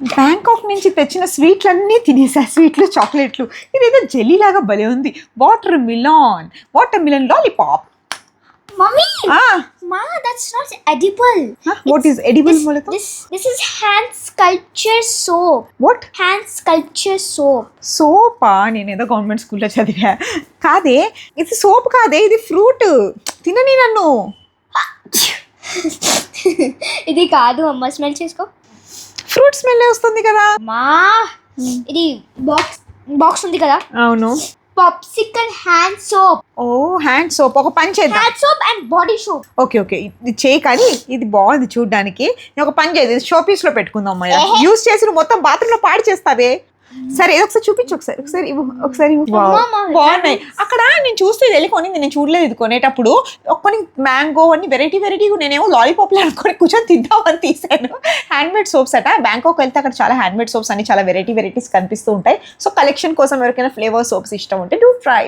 Bangkok నుంచి తెచ్చిన స్వీట్లన్నీ తినేసా, స్వీట్లు చాక్లెట్లు. ఇదేదో జెల్లీ లాగా భలే ఉంది. Water melon lollipop. Mommy! Ma, that's not edible. What is edible, Malika? This is hand sculpture soap. What? Hand sculpture soap. Sofa? నేనేదో గవర్నమెంట్ స్కూల్లో చదివా. కాదే, ఇది సోప్ కాదే, ఇది ఫ్రూట్. తినని నన్ను. ఇది కాదు అమ్మ, స్మెల్ చేసుకో. ఫ్రూట్ స్మెల్ వస్తుంది కదా. మా ఇది బాక్స్ ఉంది కదా. అవును. Popsicle hand soap. ఓ, హ్యాండ్ సోప్. ఒక పని చేద్దాం. Hand soap and body soap. Okay ఇది చేయి, కానీ ఇది బాగుంది చూడడానికి. నేను ఒక పని చేయదు, షో పీస్ లో పెట్టుకుందాం అమ్మాయి. యూజ్ చేసి నువ్వు మొత్తం బాత్రూమ్ లో పాడు చేస్తావే. సరే, ఇది ఒకసారి చూపించు. ఒకసారి బాగున్నాయి. అక్కడ నేను చూస్తే ఇది వెళ్ళి కొనింది, నేను చూడలేదు. ఇది కొనేటప్పుడు కొన్ని మ్యాంగో అన్ని వెరైటీ నేనేమో లాలీపాప్లు అనుకొని కూర్చొని తిందామని తీసాను. హ్యాండ్మేడ్ సోప్స్ అట. బ్యాంకాక్ వెళ్తే అక్కడ చాలా హ్యాండ్మేడ్ సోప్స్ అన్ని చాలా వెరైటీస్ కనిపిస్తూ ఉంటాయి. సో కలెక్షన్ కోసం ఎవరికైనా ఫ్లేవర్ సోప్స్ ఇష్టం ఉంటే డూ ట్రై.